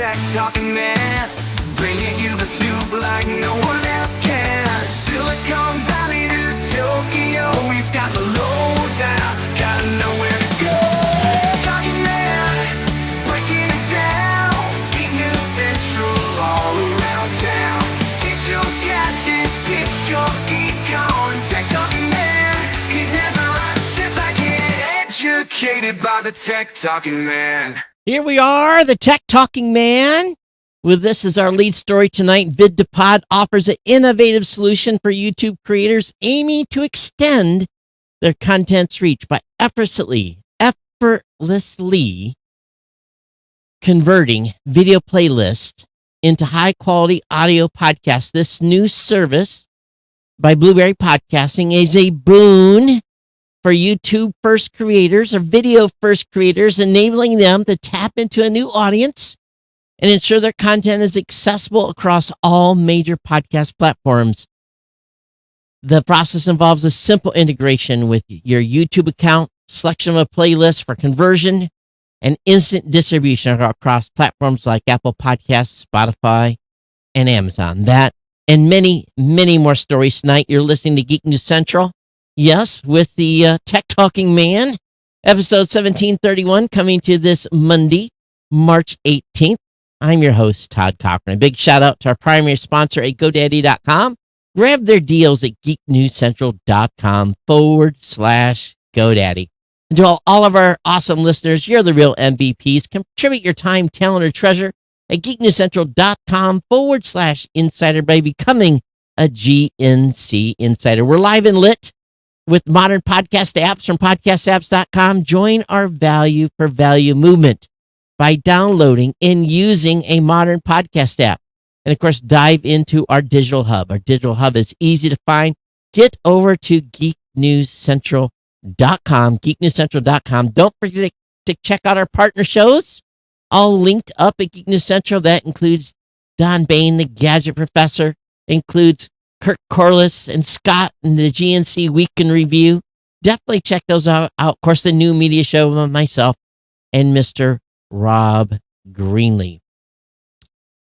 tech talking man, bringing you the scoop like no one else can. Silicon Valley to Tokyo, he's got the lowdown, gotta know where to go. Talking man, breaking it down, Geek News Central all around town. Get your gadgets, get your geek on. Tech talking man, he's never on. Sit back and educated by the tech talking man. Here we are, the Tech Talking Man. With this as our lead story tonight, Vid2Pod offers an innovative solution for YouTube creators aiming to extend their content's reach by effortlessly converting video playlists into high-quality audio podcasts. This new service by Blueberry Podcasting is a boon for YouTube first creators or video first creators, enabling them to tap into a new audience and ensure their content is accessible across all major podcast platforms. The process involves a simple integration with your YouTube account, selection of a playlist for conversion, and instant distribution across platforms like Apple Podcasts, Spotify, and Amazon. That and many, many more stories tonight. You're listening to Geek News Central. Yes, with the Tech Talking Man, episode 1731, coming to this Monday, March 18th. I'm your host, Todd Cochran. A big shout out to our primary sponsor at GoDaddy.com. Grab their deals at geeknewscentral.com/GoDaddy. And to all of our awesome listeners, you're the real MVPs. Contribute your time, talent, or treasure at geeknewscentral.com/insider by becoming a GNC Insider. We're live and lit with modern podcast apps from podcastapps.com. Join our value for value movement by downloading and using a modern podcast app. And of course, dive into our digital hub. Our digital hub is easy to find. Get over to geeknewscentral.com, geeknewscentral.com. Don't forget to check out our partner shows, all linked up at Geek News Central. That includes Don Bain, the Gadget Professor, includes Kirk Corliss and Scott and the GNC Week in Review. Definitely check those out. Of course, the new media show with myself and Mr. Rob Greenlee.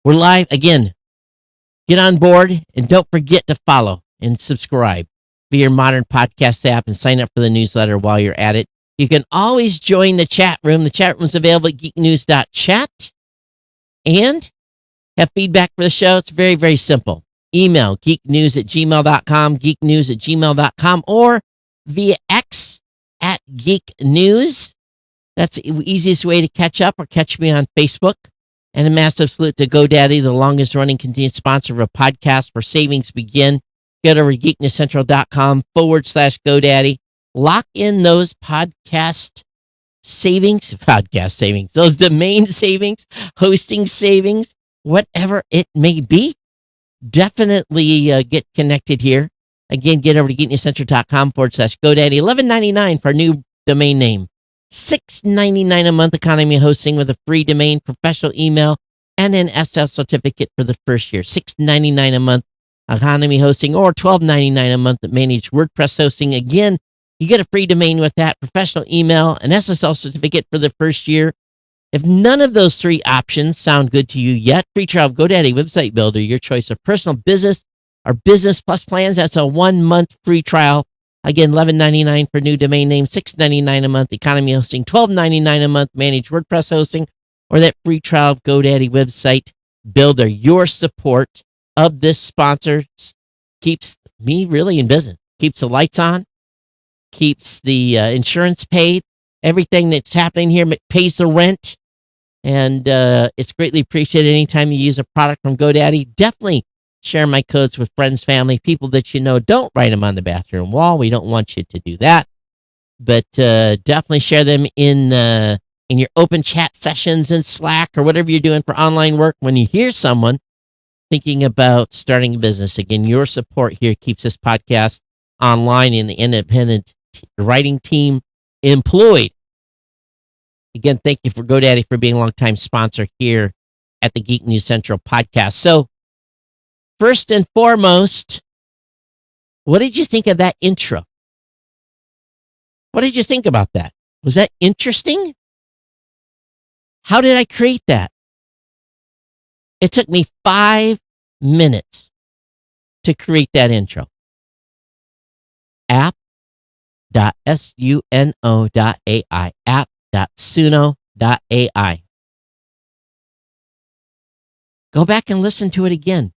We're live again. Get on board and don't forget to follow and subscribe via your modern podcast app and sign up for the newsletter while you're at it. You can always join the chat room. The chat room is available at geeknews.chat. And have feedback for the show. It's very, very simple. Email geeknews@gmail.com, geeknews@gmail.com, or via X @geeknews. That's the easiest way to catch up, or catch me on Facebook. And a massive salute to GoDaddy, the longest running continued sponsor of a podcast where savings begin. Get over to geeknewscentral.com/GoDaddy. Lock in those podcast savings, those domain savings, hosting savings, whatever it may be. Definitely get connected here. Again, get over to geeknewscentral.com/GoDaddy. $11.99 for a new domain name. $6.99 a month economy hosting with a free domain, professional email, and an SL certificate for the first year. $6.99 a month economy hosting, or $12.99 a month to manage WordPress hosting. Again, you get a free domain with that, professional email, an SSL certificate for the first year. If none of those three options sound good to you yet, free trial of GoDaddy Website Builder, your choice of personal, business, or business plus plans. That's a 1 month free trial. Again, $11.99 for new domain name, $6.99 a month economy hosting, $12.99 a month managed WordPress hosting, or that free trial of GoDaddy Website Builder. Your support of this sponsor keeps me really in business, keeps the lights on, keeps the insurance paid. Everything that's happening here pays the rent, and it's greatly appreciated anytime you use a product from GoDaddy. Definitely share my codes with friends, family, people that you know. Don't write them on the bathroom wall. We don't want you to do that, but definitely share them in your open chat sessions in Slack or whatever you're doing for online work. When you hear someone thinking about starting a business, again, your support here keeps this podcast online and the independent writing team employed. Again, thank you for GoDaddy for being a longtime sponsor here at the Geek News Central podcast. So, first and foremost, what did you think of that intro? What did you think about that? Was that interesting? How did I create that? It took me 5 minutes to create that intro. App.suno.ai. App.suno.ai. Go back and listen to it again.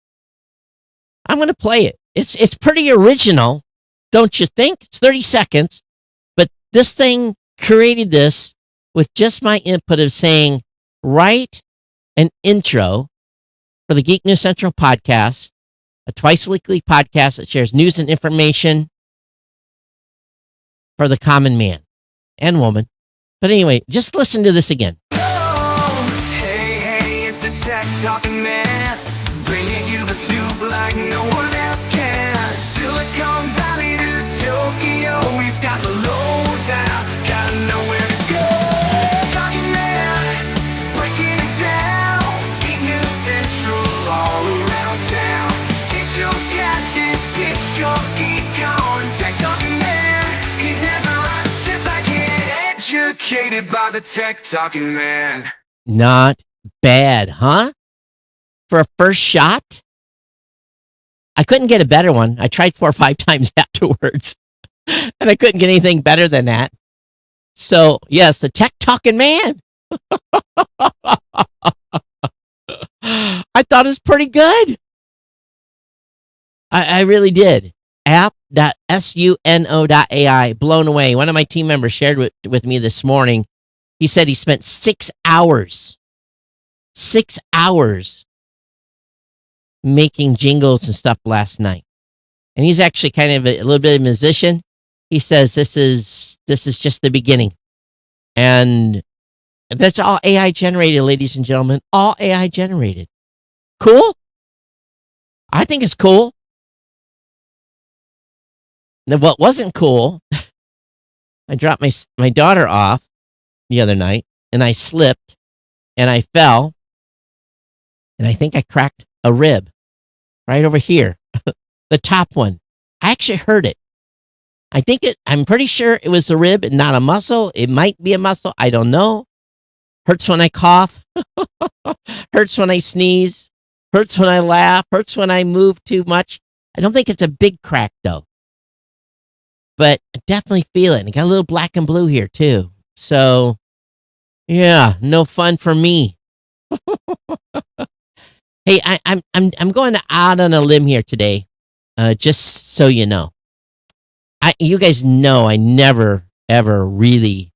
I'm going to play it. It's pretty original, don't you think? It's 30 seconds, but this thing created this with just my input of saying, write an intro for the Geek News Central podcast, a twice-weekly podcast that shares news and information for the common man and woman. But anyway, just listen to this again. Hey, it's the tech talking man, bringing you the scoop like no one else can. Silicon Valley to Tokyo, he's got the lowdown, gotta know where to go. Talking man, breaking it down, Geek News Central all around town. Get your gadgets, get your geek on. Tech talking man, he's never on. Sit back and educated by the tech talking man. Not bad, huh? For a first shot? I couldn't get a better one. I tried 4 or 5 times afterwards, and I couldn't get anything better than that. So, yes, the tech talking man. I thought it was pretty good. I really did. App.suno.ai. Blown away. One of my team members shared with me this morning. He said he spent 6 hours. 6 hours making jingles and stuff last night. And he's actually kind of a little bit of a musician. He says this is just the beginning. And that's all AI generated, ladies and gentlemen. All AI generated. Cool? I think it's cool. Now, what wasn't cool, I dropped my daughter off the other night, and I slipped, and I fell, and I think I cracked a rib right over here, the top one. I actually heard it. I'm pretty sure it was a rib and not a muscle. It might be a muscle. I don't know. Hurts when I cough. Hurts when I sneeze. Hurts when I laugh. Hurts when I move too much. I don't think it's a big crack, though. But I definitely feel it. And I got a little black and blue here, too. So, yeah, no fun for me. Hey, I'm going out on a limb here today, just so you know. You guys know I never ever really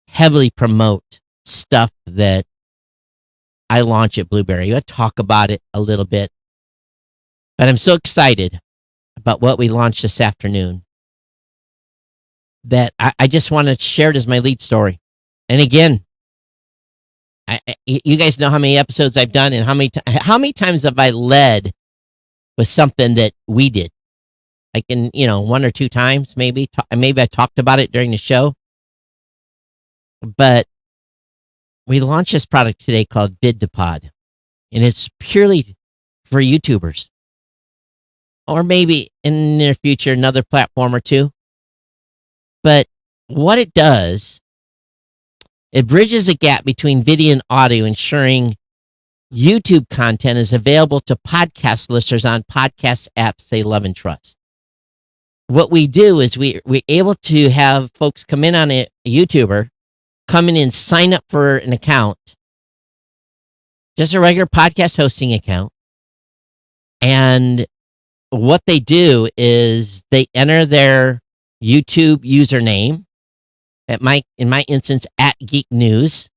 heavily promote stuff that I launch at Blueberry. I talk about it a little bit, but I'm so excited about what we launched this afternoon that I just want to share it as my lead story. And again, you guys know how many episodes I've done and how many times have I led with something that we did. I can, 1 or 2 times maybe. Maybe I talked about it during the show. But we launched this product today called Vid2Pod. And it's purely for YouTubers. Or maybe in the near future, another platform or two. But what it does, it bridges a gap between video and audio, ensuring YouTube content is available to podcast listeners on podcast apps they love and trust. What we do is we're able to have folks come in on a YouTuber, come in and sign up for an account, just a regular podcast hosting account. And what they do is they enter their YouTube username, in my instance, at Geek News.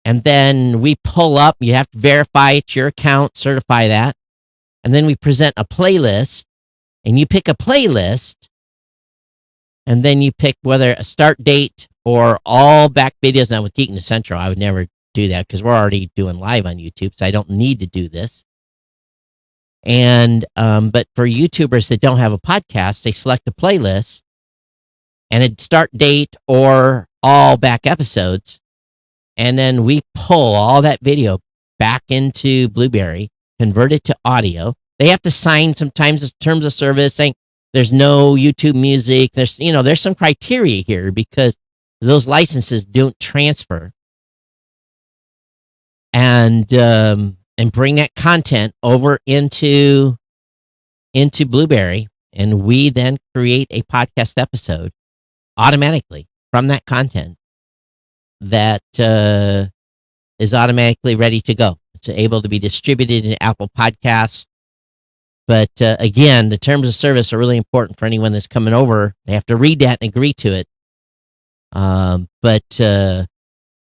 And then we pull up, you have to verify it's your account, certify that. And then we present a playlist, and you pick a playlist, and then you pick whether a start date or all back videos. Now with Geek News Central, I would never do that because we're already doing live on YouTube, so I don't need to do this. And but for YouTubers that don't have a podcast, they select a playlist and a start date or all back episodes. And then we pull all that video back into Blueberry, convert it to audio. They have to sign sometimes terms of service saying there's no YouTube music. There's some criteria here because those licenses don't transfer. and bring that content over into Blueberry, and we then create a podcast episode automatically from that content that is automatically ready to go. It's able to be distributed in Apple Podcasts. But again, the terms of service are really important for anyone that's coming over. They have to read that and agree to it.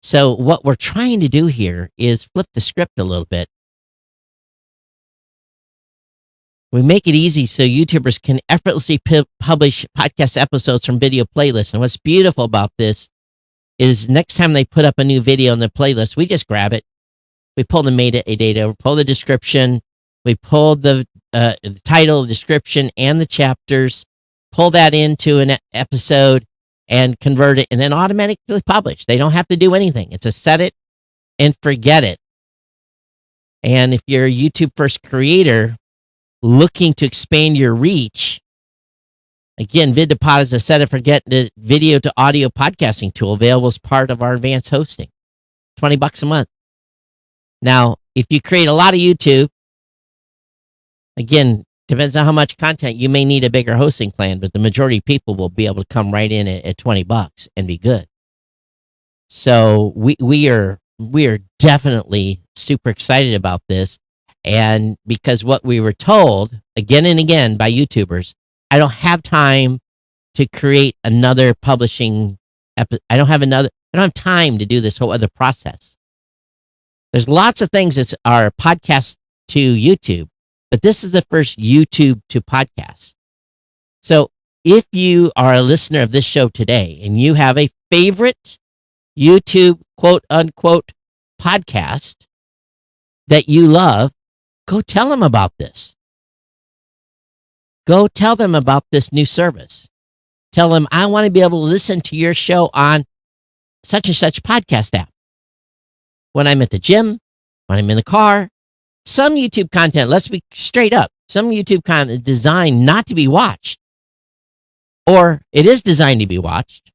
So what we're trying to do here is flip the script a little bit. We make it easy so YouTubers can effortlessly publish podcast episodes from video playlists. And what's beautiful about this is next time they put up a new video in the playlist, we just grab it. We pull the metadata, we pull the description, we pull the title, description, and the chapters, pull that into an episode and convert it, and then automatically publish. They don't have to do anything. It's a set it and forget it. And if you're a YouTube first creator looking to expand your reach, again, Vid2Pod is a set it forget the video to audio podcasting tool available as part of our advanced hosting. $20 a month. Now, if you create a lot of YouTube, again, depends on how much content, you may need a bigger hosting plan, but the majority of people will be able to come right in at $20 and be good. So we are definitely super excited about this. And because what we were told again and again by YouTubers, I don't have time to create another publishing I don't have time to do this whole other process. There's lots of things that are podcast to YouTube, but this is the first YouTube to podcast. So if you are a listener of this show today and you have a favorite YouTube quote unquote podcast that you love, go tell them about this. Go tell them about this new service. Tell them, I want to be able to listen to your show on such and such podcast app. When I'm at the gym, when I'm in the car, some YouTube content, let's be straight up, some YouTube content is designed not to be watched. Or it is designed to be watched,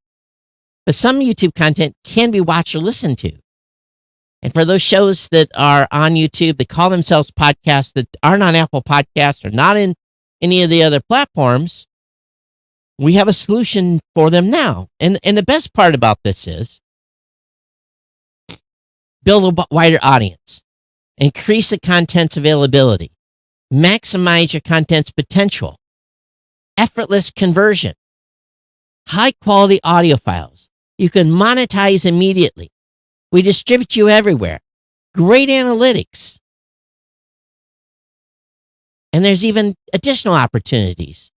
but some YouTube content can be watched or listened to. And for those shows that are on YouTube, that call themselves podcasts, that aren't on Apple Podcasts or not in any of the other platforms, we have a solution for them now. And the best part about this is build a wider audience, increase the content's availability, maximize your content's potential, effortless conversion, high quality audio files. You can monetize immediately. We distribute you everywhere. Great analytics. And there's even additional opportunities.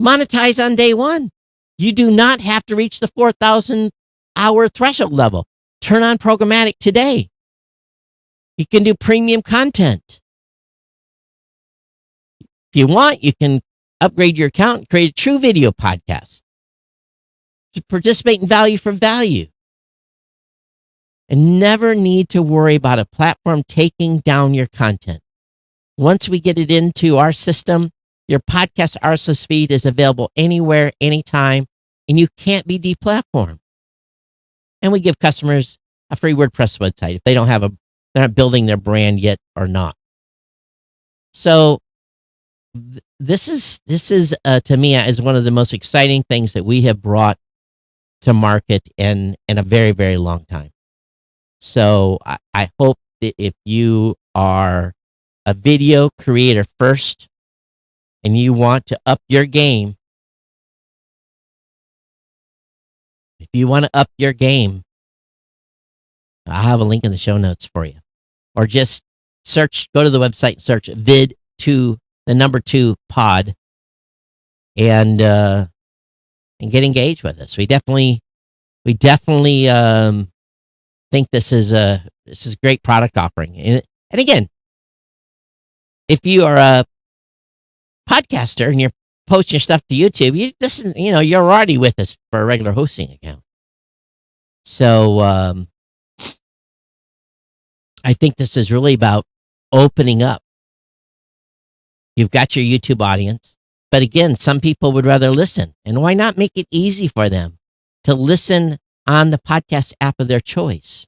Monetize on day one. You do not have to reach the 4,000 hour threshold level. Turn on programmatic today. You can do premium content. If you want, you can upgrade your account and create a true video podcast to participate in value for value. And never need to worry about a platform taking down your content. Once we get it into our system, your podcast RSS feed is available anywhere, anytime, and you can't be deplatformed. And we give customers a free WordPress website if they don't have they're not building their brand yet or not. So this is to me is one of the most exciting things that we have brought to market in a very, very long time. So I hope that if you are a video creator first and you want to up your game, I'll have a link in the show notes for you. Or just go to the website and search Vid2, the number 2 pod, and get engaged with us. We definitely think this is great product offering. And again, if you are a podcaster and you're posting your stuff to YouTube, you're already with us for a regular hosting account. So I think this is really about opening up. You've got your YouTube audience, but again, some people would rather listen. And why not make it easy for them to listen on the podcast app of their choice?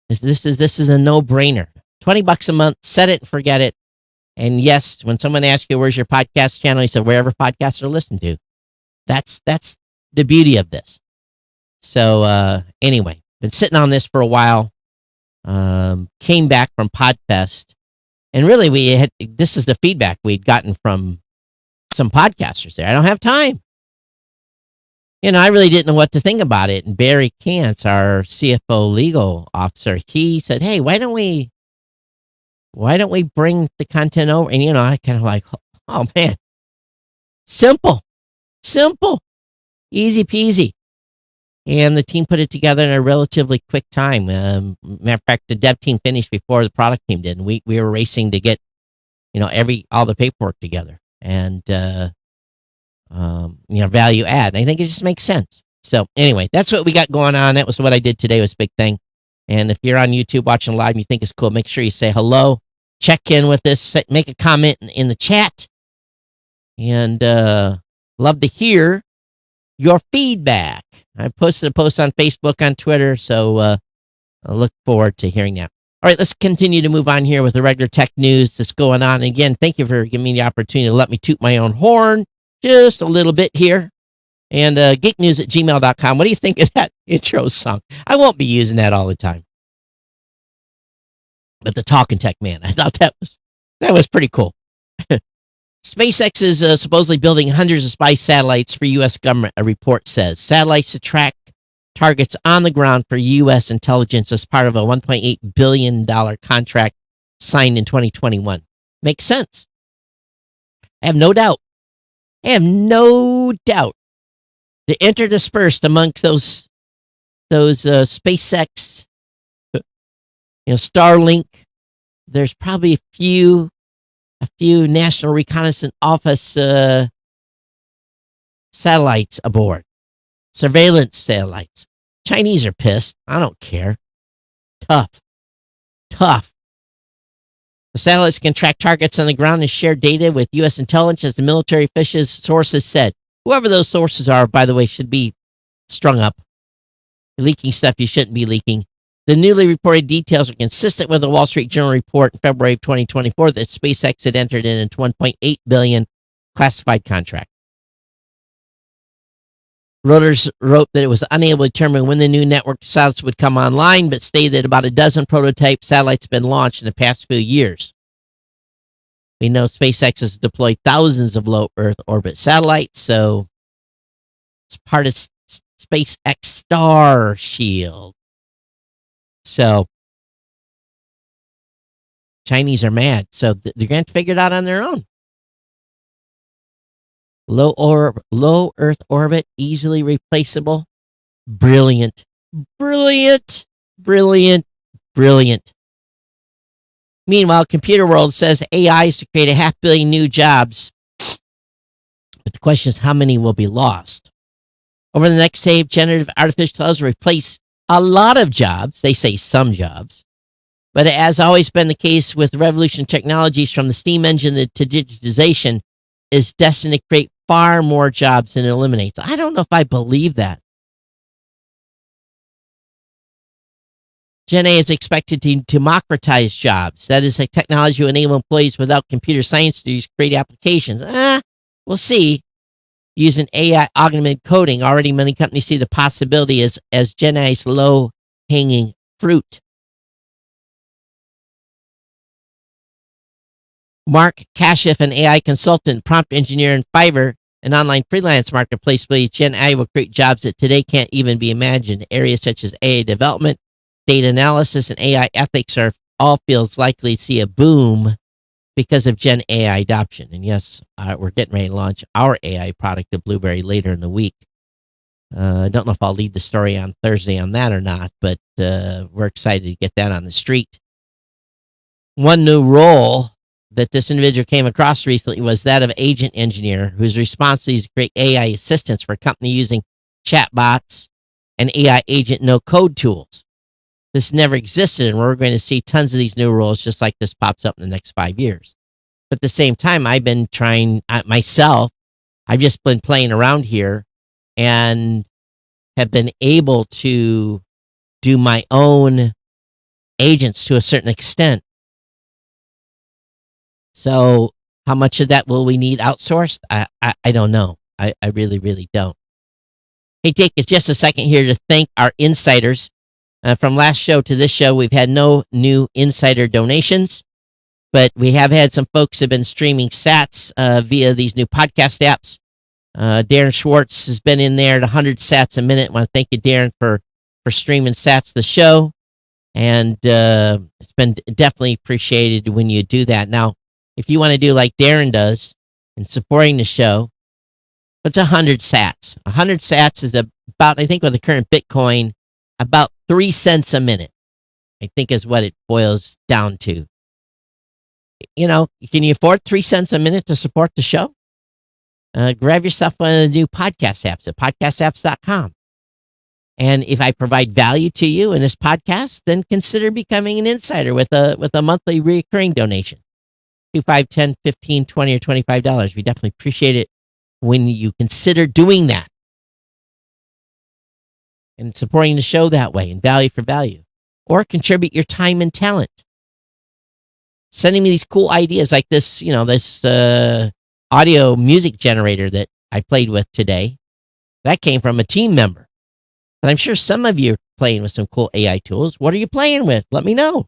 This is a no-brainer. $20 a month, set it and forget it. And yes, when someone asks you where's your podcast channel, you said wherever podcasts are listened to. That's the beauty of this. So anyway, been sitting on this for a while. Came back from Podfest, and really this is the feedback we'd gotten from some podcasters there. I don't have time. I really didn't know what to think about it. And Barry Kantz, our CFO legal officer, he said, "Hey, why don't we bring the content over?" And I kind of like, oh man, simple, easy peasy. And the team put it together in a relatively quick time. Matter of fact, the dev team finished before the product team did. And we were racing to get, all the paperwork together and, value add. I think it just makes sense. So anyway, that's what we got going on. That was what I did today. It was a big thing. And if you're on YouTube watching live and you think it's cool, make sure you say hello, check in with us, make a comment in the chat. And love to hear your feedback. I posted a post on Facebook, on Twitter, so I look forward to hearing that. All right, let's continue to move on here with the regular tech news that's going on. And again, thank you for giving me the opportunity to let me toot my own horn just a little bit here. And geeknews@gmail.com. What do you think of that intro song? I won't be using that all the time. But the Talking Tech Man, I thought that was pretty cool. SpaceX is supposedly building hundreds of spy satellites for U.S. government, a report says. Satellites to track targets on the ground for U.S. intelligence as part of a $1.8 billion contract signed in 2021. Makes sense. I have no doubt. The interdispersed amongst those SpaceX, Starlink, there's probably a few National Reconnaissance Office satellites aboard. Surveillance satellites. Chinese are pissed. I don't care. Tough. The satellites can track targets on the ground and share data with U.S. intelligence and military officials, sources said. Whoever those sources are, by the way, should be strung up. You're leaking stuff you shouldn't be leaking. The newly reported details are consistent with the Wall Street Journal report in February of 2024 that SpaceX had entered in a $1.8 billion classified contract. Reuters wrote that it was unable to determine when the new network satellites would come online, but stated that about a dozen prototype satellites have been launched in the past few years. We know SpaceX has deployed thousands of low Earth orbit satellites, so it's part of SpaceX Star Shield. So Chinese are mad, so they're going to figure it out on their own. Low Earth orbit, easily replaceable. Brilliant. Meanwhile, Computer World says AI is to create 500 million new jobs. But the question is, how many will be lost? Over the next day, generative artificial intelligence will replace a lot of jobs. They say some jobs. But it has always been the case with revolution technologies, from the steam engine to digitization, is destined to create far more jobs than it eliminates. I don't know if I believe that. Gen A is expected to democratize jobs. That is, a technology will enable employees without computer science degrees to create applications. We'll see. Using AI augmented coding, already many companies see the possibility as Gen A's low-hanging fruit. Mark Kashif, an AI consultant, prompt engineer in Fiverr, an online freelance marketplace, believes Gen AI will create jobs that today can't even be imagined. Areas such as AI development, data analysis, and AI ethics are all fields likely to see a boom because of Gen AI adoption. And yes, we're getting ready to launch our AI product, the Blueberry, later in the week. I don't know if I'll lead the story on Thursday on that or not, but we're excited to get that on the street. One new role that this individual came across recently was that of agent engineer, whose responsibility is to create AI assistance for a company using chatbots and AI agent no-code tools. This never existed, and we're going to see tons of these new roles just like this pops up in the next 5 years. But at the same time, I've been trying myself. I've just been playing around here and have been able to do my own agents to a certain extent. So how much of that will we need outsourced? I don't know. I really, really don't. Hey, take just a second here to thank our insiders. From last show to this show, we've had no new insider donations, but we have had some folks who have been streaming sats via these new podcast apps. Darren Schwartz has been in there at 100 sats a minute. I want to thank you, Darren, for streaming sats the show. And it's been definitely appreciated when you do that. Now, if you want to do like Darren does in supporting the show, it's 100 sats. 100 sats is about, I think with the current Bitcoin, about 3 cents a minute, I think is what it boils down to. You know, can you afford 3 cents a minute to support the show? Grab yourself one of the new podcast apps at podcastapps.com. And if I provide value to you in this podcast, then consider becoming an insider with a monthly recurring donation. $2, $5, $10, $15, $20, or $25. We definitely appreciate it when you consider doing that and supporting the show that way and value for value, or contribute your time and talent. Sending me these cool ideas like this, this audio music generator that I played with today. That came from a team member. But I'm sure some of you are playing with some cool AI tools. What are you playing with? Let me know.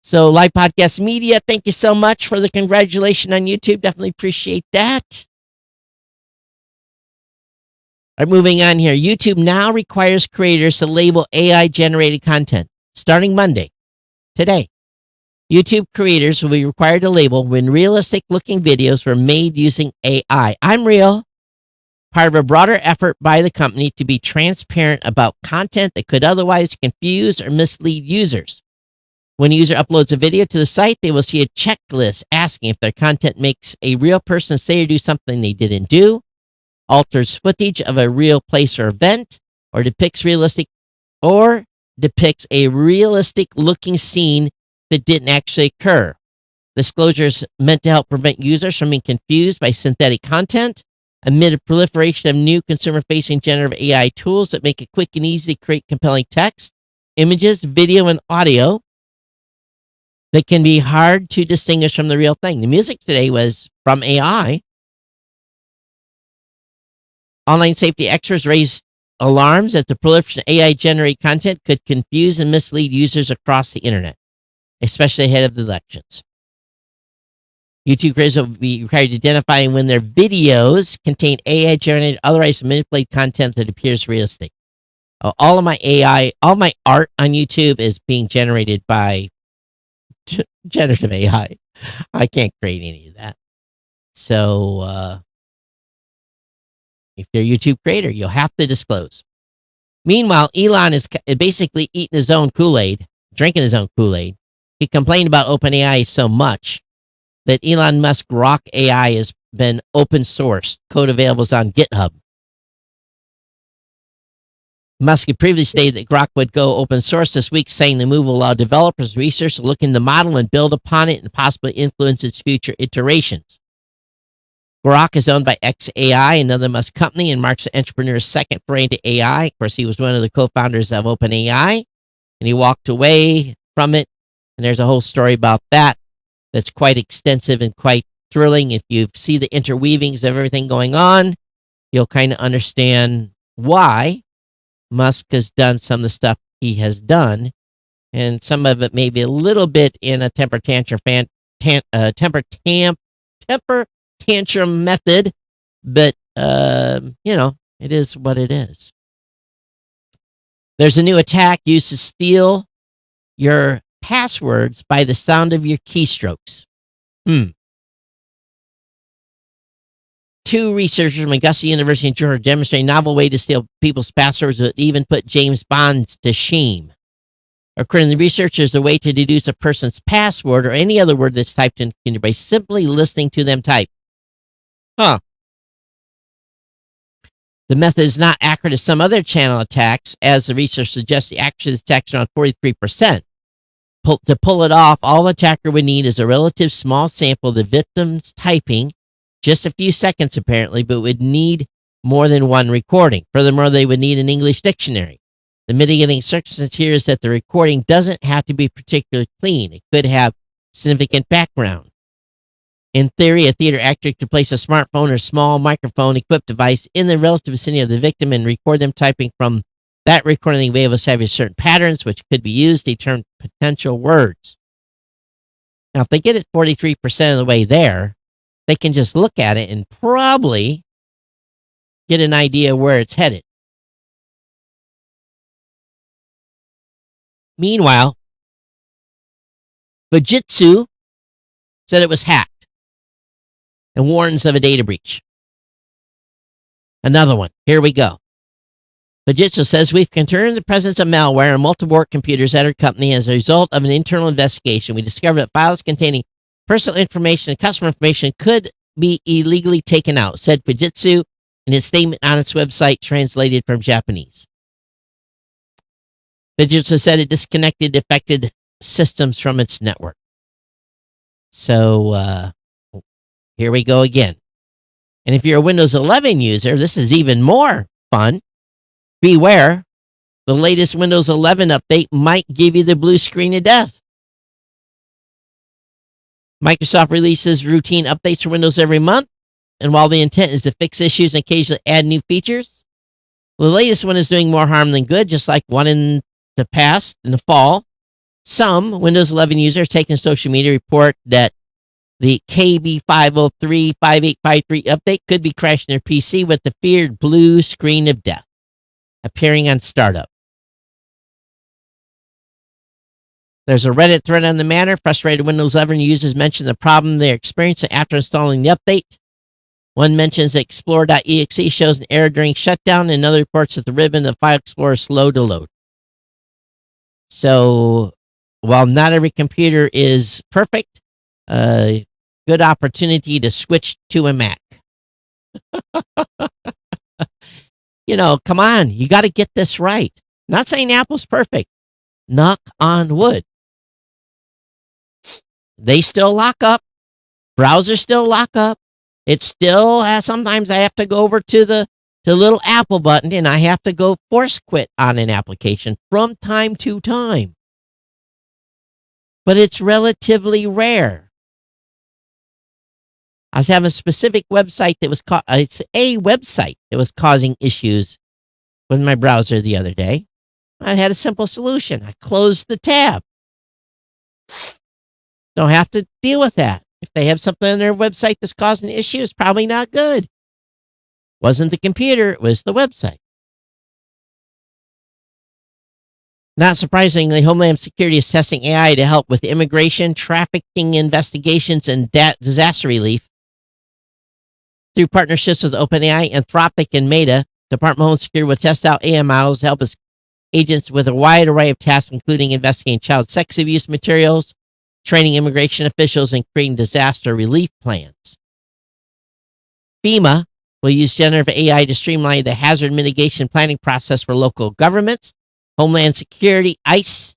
So, Live Podcast Media, thank you so much for the congratulations on YouTube. Definitely appreciate that. All right, moving on here. YouTube now requires creators to label AI-generated content starting Monday, today. YouTube creators will be required to label when realistic-looking videos were made using AI. I'm real. Part of a broader effort by the company to be transparent about content that could otherwise confuse or mislead users. When a user uploads a video to the site, they will see a checklist asking if their content makes a real person say or do something they didn't do, alters footage of a real place or event, or depicts a realistic looking scene that didn't actually occur. Disclosures meant to help prevent users from being confused by synthetic content amid a proliferation of new consumer-facing generative AI tools that make it quick and easy to create compelling text, images, video, and audio that can be hard to distinguish from the real thing. The music today was from AI. Online safety experts raised alarms that the proliferation of AI-generated content could confuse and mislead users across the internet, especially ahead of the elections. YouTube creators will be required to identify when their videos contain AI-generated, otherwise manipulated content that appears realistic. All my art on YouTube is being generated by generative AI. I can't create any of that. So, if you're a YouTube creator, you'll have to disclose. Meanwhile, Elon is basically eating his own Kool-Aid, drinking his own Kool-Aid. He complained about OpenAI so much that Elon Musk Grok AI has been open sourced. Code available on GitHub. Musk had previously stated that Grok would go open source this week, saying the move will allow developers and researchers to look into the model and build upon it and possibly influence its future iterations. Grok is owned by xAI, another Musk company, and marks the entrepreneur's second foray into AI. Of course, he was one of the co-founders of OpenAI, and he walked away from it. And there's a whole story about that that's quite extensive and quite thrilling. If you see the interweavings of everything going on, you'll kind of understand why Musk has done some of the stuff he has done, and some of it may be a little bit in a temper tantrum method, but it is what it is. There's a new attack used to steal your passwords by the sound of your keystrokes. Two researchers from Augusta University in Georgia demonstrate a novel way to steal people's passwords that even put James Bond to shame. According to the researchers, the way to deduce a person's password or any other word that's typed in by simply listening to them type. The method is not accurate as some other channel attacks, as the research suggests the accuracy of the attack is around 43%. To pull it off, all the attacker would need is a relative small sample of the victim's typing, just a few seconds apparently, but would need more than one recording. Furthermore, they would need an English dictionary. The mitigating circumstance here is that the recording doesn't have to be particularly clean. It could have significant background. In theory, a theater actor could place a smartphone or small microphone-equipped device in the relative vicinity of the victim and record them typing. From that recording, they will be able to establish certain patterns which could be used to determine potential words. Now, if they get it 43% of the way there, they can just look at it and probably get an idea where it's headed. Meanwhile, Fujitsu said it was hacked and warns of a data breach. Another one. Here we go. Fujitsu says we've confirmed the presence of malware on multiple work computers at our company as a result of an internal investigation. We discovered that files containing personal information and customer information could be illegally taken out, said Fujitsu in its statement on its website translated from Japanese. Fujitsu said it disconnected affected systems from its network. So, here we go again. And if you're a Windows 11 user, this is even more fun. Beware, the latest Windows 11 update might give you the blue screen of death. Microsoft releases routine updates for Windows every month, and while the intent is to fix issues and occasionally add new features, the latest one is doing more harm than good, just like one in the past, in the fall. Some Windows 11 users taking social media report that the KB503-5853 update could be crashing their PC with the feared blue screen of death appearing on startup. There's a Reddit thread on the matter. Frustrated Windows 11 users mention the problem they're experiencing after installing the update. One mentions that Explorer.exe shows an error during shutdown, and another reports that the ribbon of File Explorer is slow to load. So, while not every computer is perfect, good opportunity to switch to a Mac. Come on, you got to get this right. Not saying Apple's perfect. Knock on wood. They still lock up. Browsers still lock up. It still has, sometimes I have to go over to the little Apple button and I have to go force quit on an application from time to time. But it's relatively rare. I was having a specific website that was it's a website that was causing issues with my browser the other day. I had a simple solution. I closed the tab. Don't have to deal with that. If they have something on their website that's causing an issue, it's probably not good. Wasn't the computer, it was the website. Not surprisingly, Homeland Security is testing AI to help with immigration, trafficking investigations, and disaster relief. Through partnerships with OpenAI, Anthropic, and Meta, Department of Homeland Security will test out AI models to help its agents with a wide array of tasks, including investigating child sex abuse materials, training immigration officials, and creating disaster relief plans. FEMA will use generative AI to streamline the hazard mitigation planning process for local governments. Homeland Security, ICE,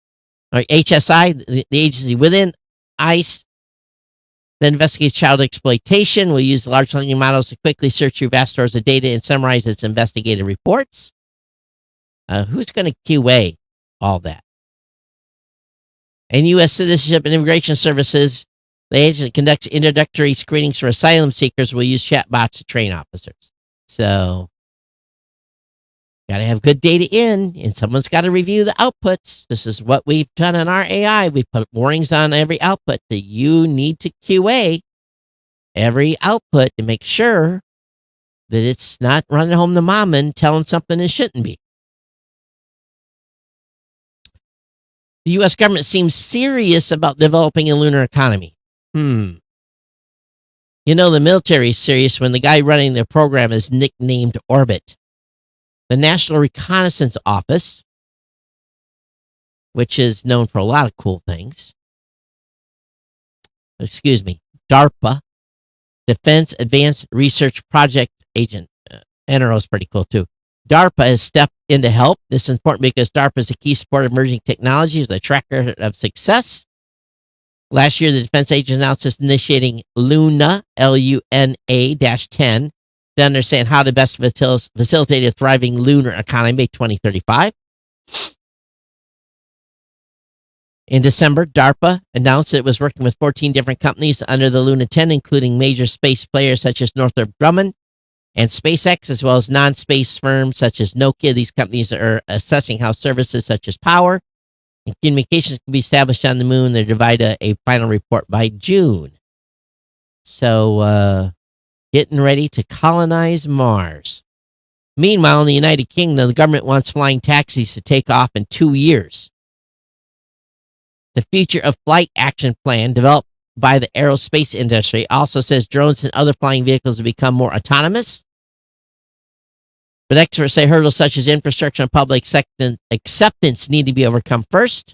or HSI, the agency within ICE, that investigates child exploitation, will use large language models to quickly search through vast stores of data and summarize its investigative reports. Who's going to QA all that? And U.S. Citizenship and Immigration Services, the agency conducts introductory screenings for asylum seekers, will use chatbots to train officers. So, got to have good data in, and someone's got to review the outputs. This is what we've done on our AI. We've put warnings on every output that you need to QA every output to make sure that it's not running home to mom and telling something it shouldn't be. The U.S. government seems serious about developing a lunar economy. The military is serious when the guy running the program is nicknamed Orbit. The National Reconnaissance Office, which is known for a lot of cool things. DARPA, Defense Advanced Research Project Agent. NRO is pretty cool too. DARPA has stepped in to help. This is important because DARPA is a key supporter of emerging technologies with a track record of success. Last year, the defense agency announced it's initiating LUNA, LUNA-10, to understand how to best facilitate a thriving lunar economy by 2035. In December, DARPA announced it was working with 14 different companies under the Luna 10, including major space players such as Northrop Grumman and SpaceX, as well as non-space firms such as Nokia. These companies are assessing how services such as power and communications can be established on the moon. They're divided a final report by June. So, getting ready to colonize Mars. Meanwhile, in the United Kingdom, the government wants flying taxis to take off in 2 years. The Future of Flight Action Plan, developed by the aerospace industry, also says drones and other flying vehicles will become more autonomous. But experts say hurdles such as infrastructure and public acceptance need to be overcome first.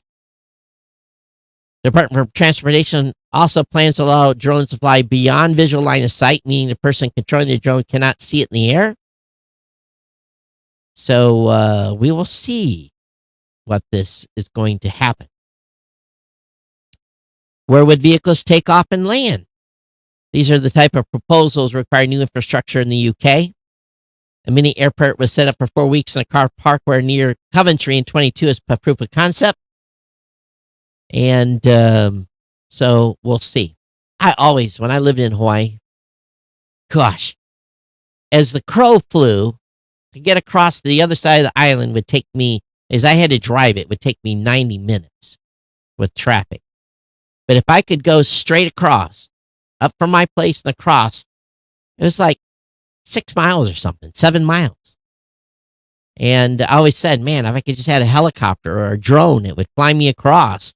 The Department of Transportation also plans to allow drones to fly beyond visual line of sight, meaning the person controlling the drone cannot see it in the air. So we will see what this is going to happen. Where would vehicles take off and land? These are the type of proposals requiring new infrastructure in the UK. A mini airport was set up for 4 weeks in a car park where near Coventry in 22 as a proof of concept. And so we'll see. When I lived in Hawaii, gosh, as the crow flew, to get across to the other side of the island would take me, as I had to drive it, would take me 90 minutes with traffic. But if I could go straight across, up from my place and across, it was like 6 miles or something, 7 miles. And I always said, man, if I could just have a helicopter or a drone, it would fly me across.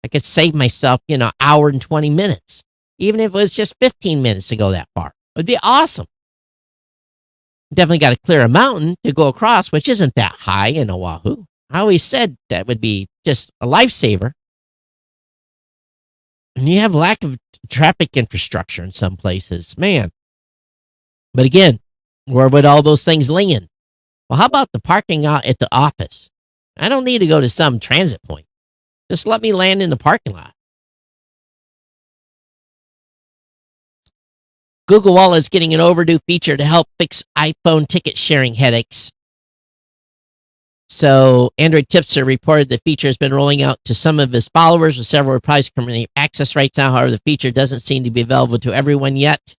I could save myself, an hour and 20 minutes. Even if it was just 15 minutes to go that far. It would be awesome. Definitely got to clear a mountain to go across, which isn't that high in Oahu. I always said that would be just a lifesaver. And you have lack of traffic infrastructure in some places, man. But again, where would all those things land? Well, how about the parking lot at the office? I don't need to go to some transit point. Just let me land in the parking lot. Google Wallet is getting an overdue feature to help fix iPhone ticket sharing headaches. So, Android Tipster reported the feature has been rolling out to some of his followers, with several replies currently access right now. However, the feature doesn't seem to be available to everyone yet.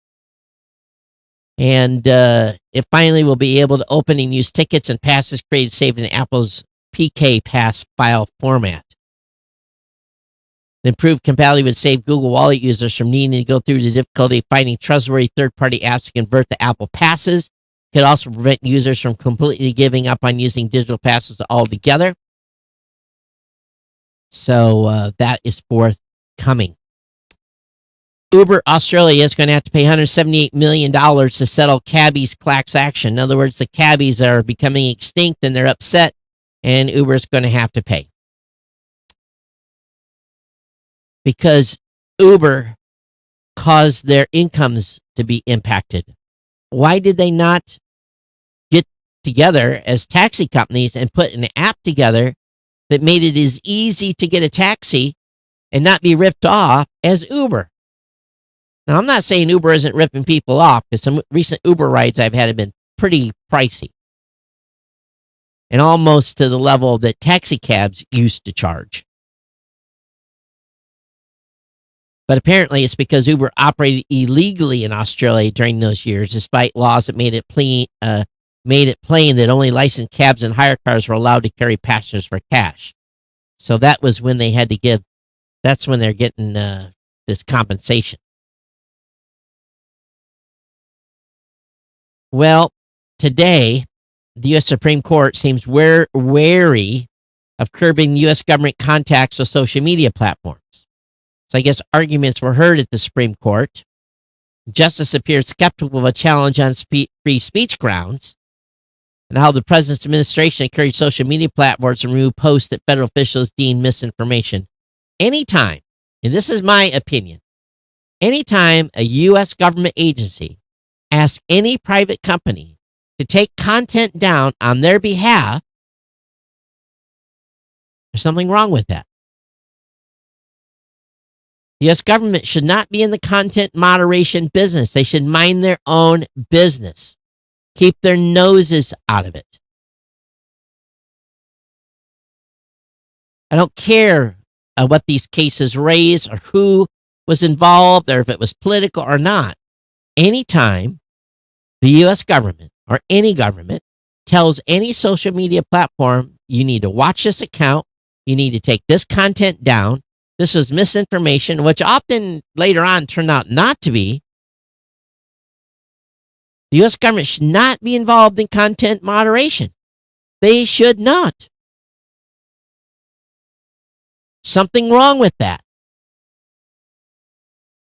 And it finally will be able to open and use tickets and passes created saved in Apple's PK Pass file format. The improved compatibility would save Google Wallet users from needing to go through the difficulty of finding trustworthy third-party apps to convert the Apple Passes. It could also prevent users from completely giving up on using digital passes altogether. So that is forthcoming. Uber Australia is going to have to pay $178 million to settle cabbies' class action. In other words, the cabbies are becoming extinct and they're upset, and Uber is going to have to pay. Because Uber caused their incomes to be impacted. Why did they not get together as taxi companies and put an app together that made it as easy to get a taxi and not be ripped off as Uber? Now, I'm not saying Uber isn't ripping people off, because some recent Uber rides I've had have been pretty pricey. And almost to the level that taxi cabs used to charge. But apparently it's because Uber operated illegally in Australia during those years, despite laws that made it plain that only licensed cabs and hire cars were allowed to carry passengers for cash. So that was when they had to give, that's when they're getting this compensation. Well, today, the U.S. Supreme Court seems wary of curbing U.S. government contacts with social media platforms. So I guess arguments were heard at the Supreme Court. Justice appeared skeptical of a challenge on free speech grounds, and how the president's administration encouraged social media platforms to remove posts that federal officials deemed misinformation. Anytime, and this is my opinion, anytime a U.S. government agency asks any private company to take content down on their behalf, there's something wrong with that. The U.S. government should not be in the content moderation business. They should mind their own business. Keep their noses out of it. I don't care what these cases raise or who was involved or if it was political or not. Anytime the U.S. government or any government tells any social media platform, you need to watch this account, you need to take this content down, this is misinformation, which often later on turned out not to be. The U.S. government should not be involved in content moderation. They should not. Something wrong with that.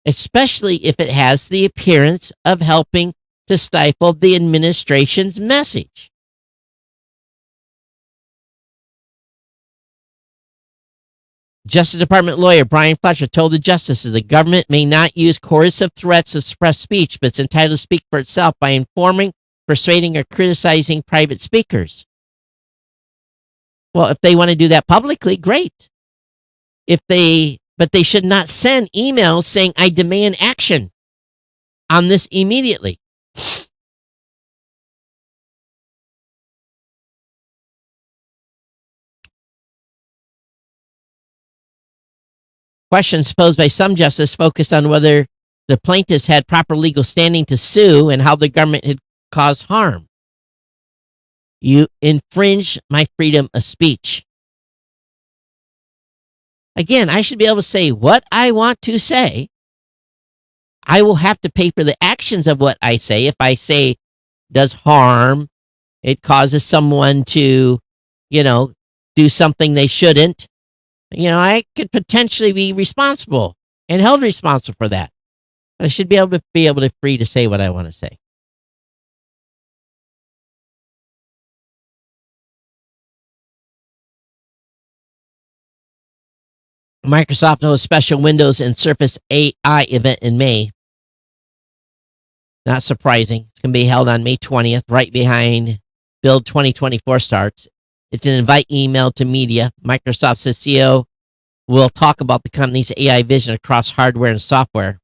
Especially if it has the appearance of helping to stifle the administration's message. Justice Department lawyer Brian Fletcher told the justices the government may not use coercive threats to suppress speech, but it's entitled to speak for itself by informing, persuading, or criticizing private speakers. Well, if they want to do that publicly, great. But they should not send emails saying, I demand action on this immediately. Questions posed by some justices focused on whether the plaintiffs had proper legal standing to sue and how the government had caused harm. You infringe my freedom of speech. Again, I should be able to say what I want to say. I will have to pay for the actions of what I say. If I say does harm, it causes someone to, do something they shouldn't. I could potentially be responsible and held responsible for that. But I should be able to free to say what I want to say. Microsoft holds a special Windows and Surface AI event in May. Not surprising. It's going to be held on May 20th, right behind Build 2024 starts. It's an invite email to media. Microsoft says CEO will talk about the company's AI vision across hardware and software.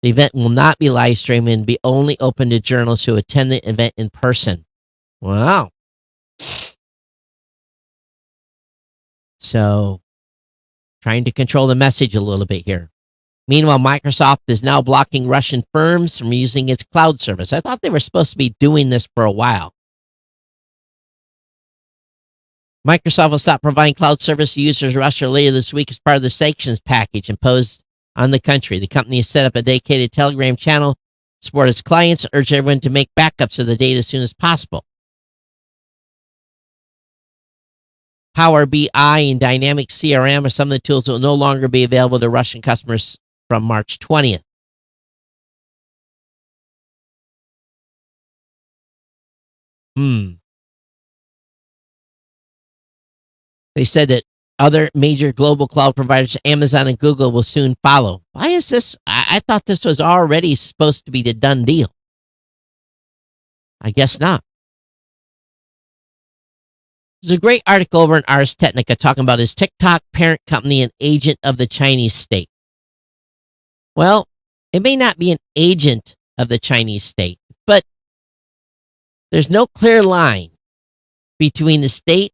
The event will not be live streamed and be only open to journalists who attend the event in person. Wow. So, trying to control the message a little bit here. Meanwhile, Microsoft is now blocking Russian firms from using its cloud service. I thought they were supposed to be doing this for a while. Microsoft will stop providing cloud service to users in Russia later this week as part of the sanctions package imposed on the country. The company has set up a dedicated Telegram channel to support its clients and urge everyone to make backups of the data as soon as possible. Power BI and Dynamic CRM are some of the tools that will no longer be available to Russian customers from March 20th. They said that other major global cloud providers, Amazon and Google, will soon follow. Why is this? I thought this was already supposed to be the done deal. I guess not. There's a great article over in Ars Technica talking about his TikTok parent company, an agent of the Chinese state. Well, it may not be an agent of the Chinese state, but there's no clear line between the state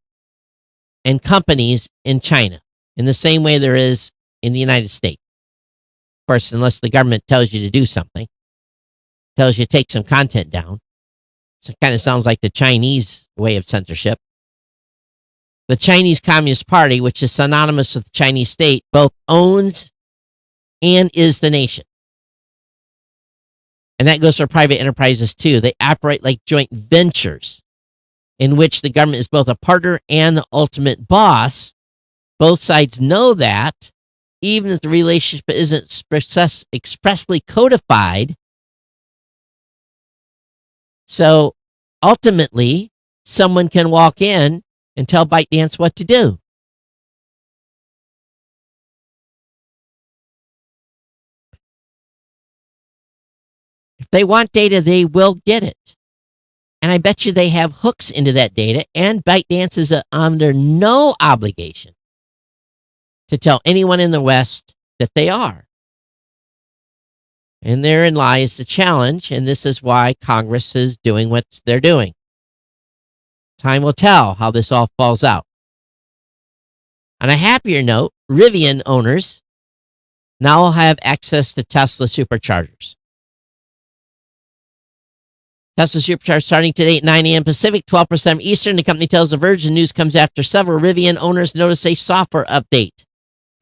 and companies in China in the same way there is in the United States. Of course, unless the government tells you to do something, tells you to take some content down. So it kind of sounds like the Chinese way of censorship. The Chinese Communist Party, which is synonymous with the Chinese state, both owns and is the nation. And that goes for private enterprises too. They operate like joint ventures in which the government is both a partner and the ultimate boss. Both sides know that, even if the relationship isn't expressly codified. So ultimately, someone can walk in and tell ByteDance what to do. If they want data, they will get it. And I bet you they have hooks into that data, and ByteDance is under no obligation to tell anyone in the West that they are. And therein lies the challenge, and this is why Congress is doing what they're doing. Time will tell how this all falls out. On a happier note, Rivian owners now will have access to Tesla superchargers. Tesla superchargers starting today at 9 a.m. Pacific, 12% Eastern. The company tells The Verge the news comes after several Rivian owners noticed a software update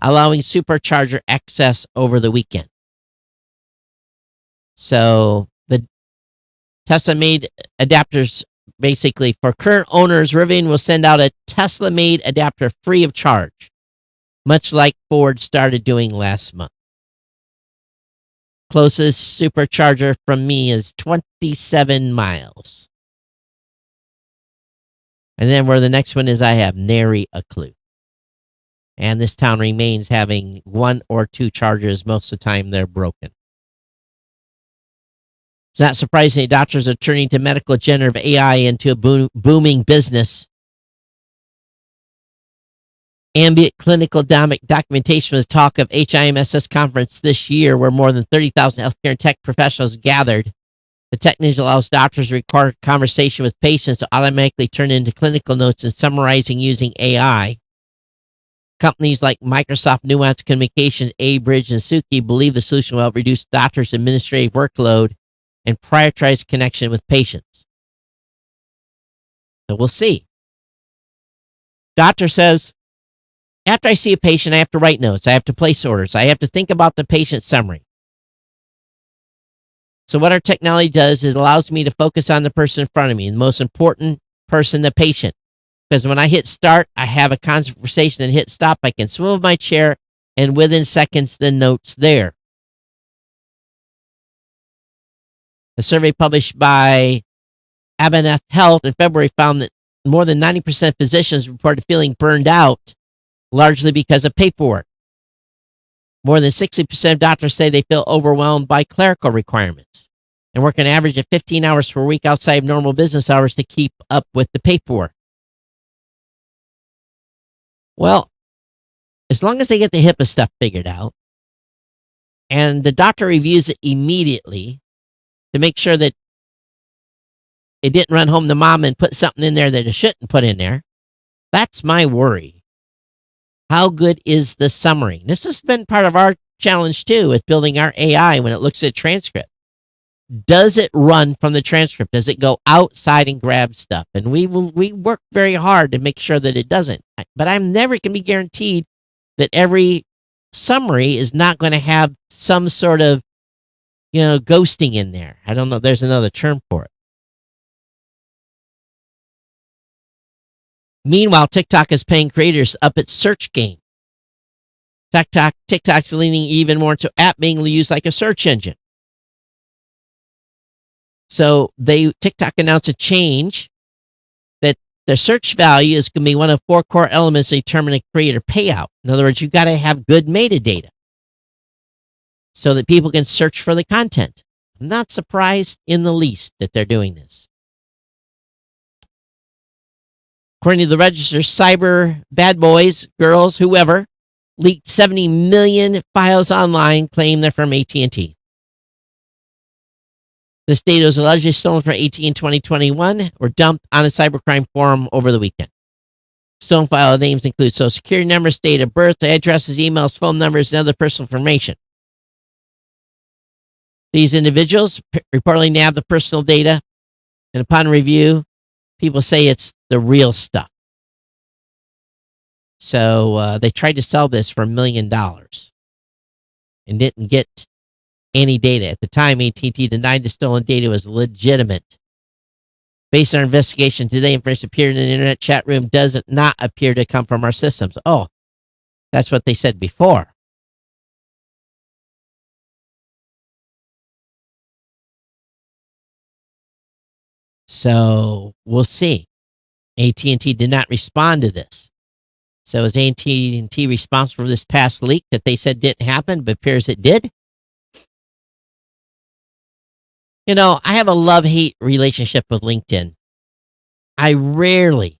allowing supercharger access over the weekend. So the Tesla-made adapters, basically, for current owners, Rivian will send out a Tesla-made adapter free of charge, much like Ford started doing last month. Closest supercharger from me is 27 miles. And then where the next one is, I have nary a clue. And this town remains having one or two chargers. Most of the time, they're broken. It's not surprising that doctors are turning to medical generative AI into a booming business. Ambient clinical documentation was talk of HIMSS conference this year, where more than 30,000 healthcare and tech professionals gathered. The technology allows doctors to record conversation with patients to automatically turn into clinical notes and summarizing using AI. Companies like Microsoft, Nuance Communications, Abridge, and Suki believe the solution will help reduce doctors' administrative workload and prioritize connection with patients. So we'll see. Doctor says, after I see a patient, I have to write notes. I have to place orders. I have to think about the patient summary. So what our technology does is it allows me to focus on the person in front of me, the most important person, the patient. Because when I hit start, I have a conversation, and hit stop, I can swivel my chair, and within seconds, the note's there. A survey published by Abanath Health in February found that more than 90% of physicians reported feeling burned out, largely because of paperwork. More than 60% of doctors say they feel overwhelmed by clerical requirements and work an average of 15 hours per week outside of normal business hours to keep up with the paperwork. Well, as long as they get the HIPAA stuff figured out and the doctor reviews it immediately to make sure that it didn't run home to mom and put something in there that it shouldn't put in there, that's my worry. How good is the summary? This has been part of our challenge, too, with building our AI when it looks at transcript. Does it run from the transcript? Does it go outside and grab stuff? And we work very hard to make sure that it doesn't. But I'm never going to be guaranteed that every summary is not going to have some sort of, ghosting in there. I don't know. There's another term for it. Meanwhile, TikTok is paying creators up its search game. TikTok's leaning even more into app being used like a search engine. So TikTok announced a change that their search value is going to be one of 4 core elements to determine a creator payout. In other words, you've got to have good metadata so that people can search for the content. I'm not surprised in the least that they're doing this. According to the Register, cyber bad boys, girls, whoever, leaked 70 million files online, claim they're from AT&T. This data was allegedly stolen from AT&T in 2021 or dumped on a cybercrime forum over the weekend. Stolen file names include social security numbers, date of birth, addresses, emails, phone numbers, and other personal information. These individuals reportedly nabbed the personal data, and upon review, people say it's the real stuff. So they tried to sell this for $1 million and didn't get any data. At the time, AT&T denied the stolen data was legitimate. Based on our investigation today, information appeared in the internet chat room does not appear to come from our systems. Oh, that's what they said before. So we'll see. AT&T did not respond to this. So is AT&T responsible for this past leak that they said didn't happen, but appears it did? I have a love-hate relationship with LinkedIn. I rarely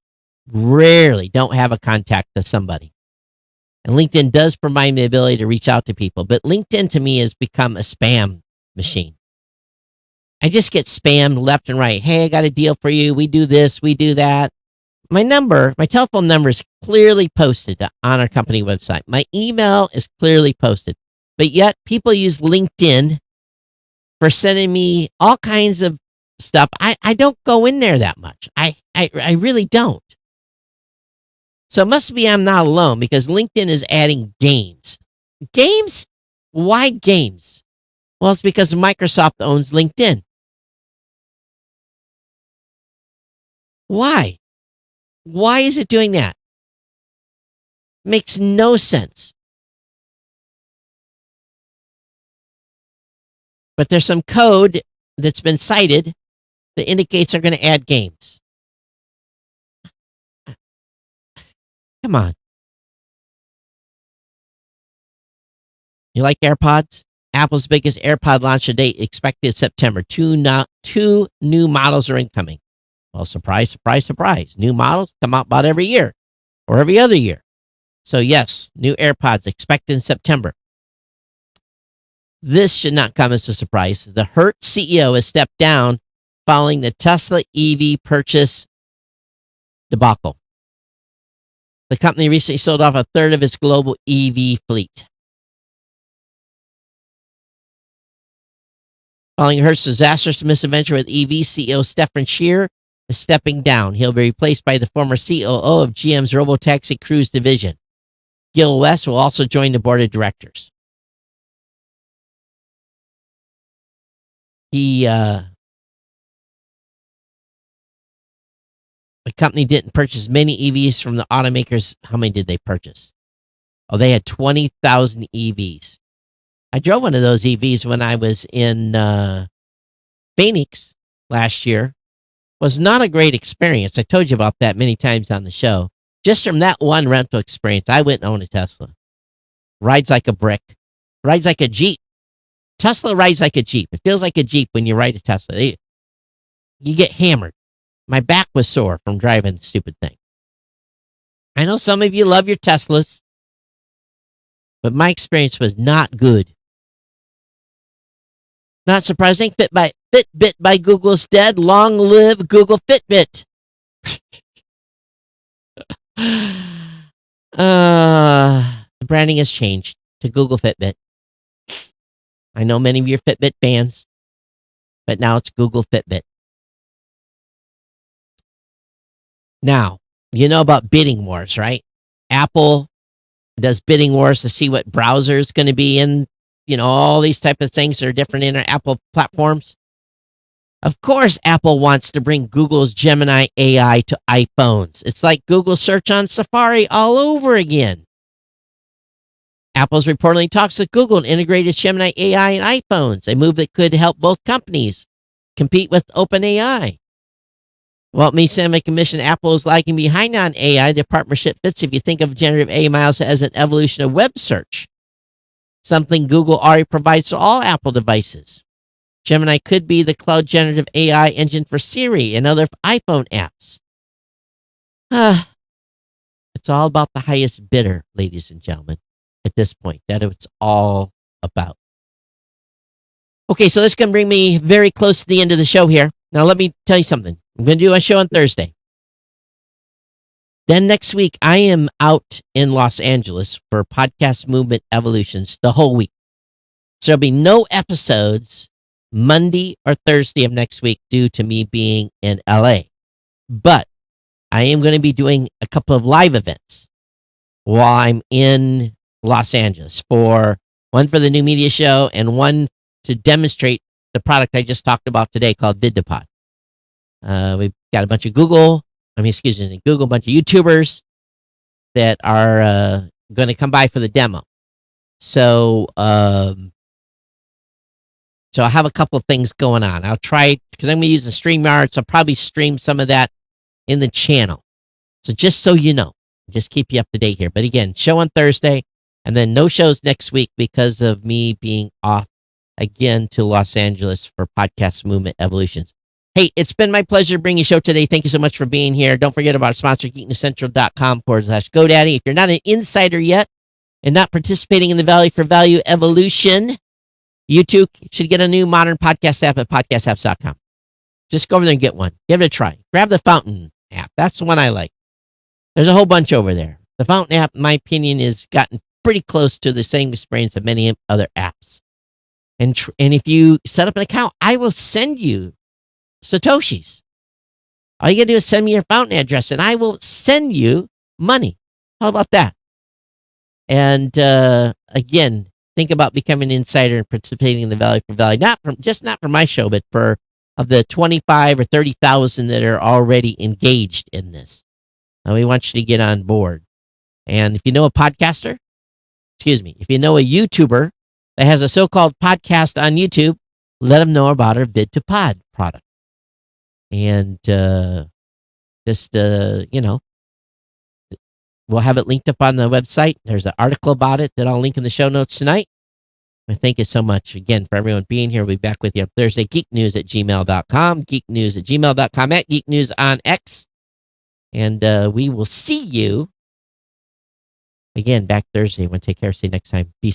don't have a contact to somebody. And LinkedIn does provide me the ability to reach out to people, but LinkedIn to me has become a spam machine. I just get spammed left and right. Hey, I got a deal for you. We do this, we do that. my telephone number is clearly posted on our company website. My email is clearly posted. But yet people use LinkedIn for sending me all kinds of stuff. I don't go in there that much. I really don't. So it must be I'm not alone, because LinkedIn is adding games. Games? Why games? Well, it's because Microsoft owns LinkedIn. Why? Why is it doing that? Makes no sense. But there's some code that's been cited that indicates they're going to add games. Come on. You like AirPods? Apple's biggest AirPod launch to date expected September. Two new models are incoming. Well, surprise, surprise, surprise. New models come out about every year or every other year. So yes, new AirPods expected in September. This should not come as a surprise. The Hertz CEO has stepped down following the Tesla EV purchase debacle. The company recently sold off a third of its global EV fleet. Following Hertz's disastrous misadventure with EV, CEO Stefan Scheer is stepping down. He'll be replaced by the former COO of GM's Robotaxi Cruise division. Gil West will also join the board of directors. The company didn't purchase many EVs from the automakers. How many did they purchase? Oh, they had 20,000 EVs. I drove one of those EVs when I was in Phoenix last year. Was not a great experience. I told you about that many times on the show. Just from that one rental experience, I went and owned a Tesla. Rides like a brick. Rides like a Jeep. Tesla rides like a Jeep. It feels like a Jeep when you ride a Tesla. You get hammered. My back was sore from driving the stupid thing. I know some of you love your Teslas, but my experience was not good. Not surprising. Fitbit by Google's dead. Long live Google Fitbit. The branding has changed to Google Fitbit. I know many of you are Fitbit fans, but now it's Google Fitbit. Now, you know about bidding wars, right? Apple does bidding wars to see what browser is going to be in, all these type of things that are different in our Apple platforms. Of course, Apple wants to bring Google's Gemini AI to iPhones. It's like Google search on Safari all over again. Apple's reportedly talks with Google to integrate its Gemini AI in iPhones, a move that could help both companies compete with OpenAI. Well, it means semi-commission Apple is lagging behind on AI. The partnership fits if you think of generative AI as an evolution of web search, something Google already provides to all Apple devices. Gemini could be the cloud generative AI engine for Siri and other iPhone apps. It's all about the highest bidder, ladies and gentlemen, at this point. That it's all about. Okay, so this can bring me very close to the end of the show here. Now, let me tell you something. I'm going to do a show on Thursday. Then next week, I am out in Los Angeles for Podcast Movement Evolutions the whole week. So there'll be no episodes Monday or Thursday of next week due to me being in LA. But I am going to be doing a couple of live events while I'm in Los Angeles. One for the new media show and one to demonstrate the product I just talked about today called Vid2Pod. We've got a bunch of Google, a bunch of YouTubers that are going to come by for the demo. So I have a couple of things going on. I'll try, because I'm going to use the StreamYard, so I'll probably stream some of that in the channel. So just so you know, just keep you up to date here. But again, show on Thursday, and then no shows next week because of me being off again to Los Angeles for Podcast Movement Evolutions. Hey, it's been my pleasure to bring you a show today. Thank you so much for being here. Don't forget about our sponsor, geeknesscentral.com/GoDaddy. If you're not an insider yet and not participating in the Value for Value evolution, you too should get a new modern podcast app at podcastapps.com. Just go over there and get one. Give it a try. Grab the Fountain app. That's the one I like. There's a whole bunch over there. The Fountain app, in my opinion, has gotten pretty close to the same experience of many other apps. And if you set up an account, I will send you Satoshis. All you got to do is send me your Fountain address, and I will send you money. How about that? And again, think about becoming an insider and participating in the Value for Value. Not for my show, but for of the 25 or 30,000 that are already engaged in this. And we want you to get on board. And if you know a podcaster, if you know a YouTuber that has a so-called podcast on YouTube, let them know about our Vid2Pod product. And we'll have it linked up on the website. There's an article about it that I'll link in the show notes tonight. And thank you so much again for everyone being here. We'll be back with you on Thursday. geeknews@gmail.com, geeknews@gmail.com, at Geek News on X. And we will see you again back Thursday. Take care. See you next time. Peace.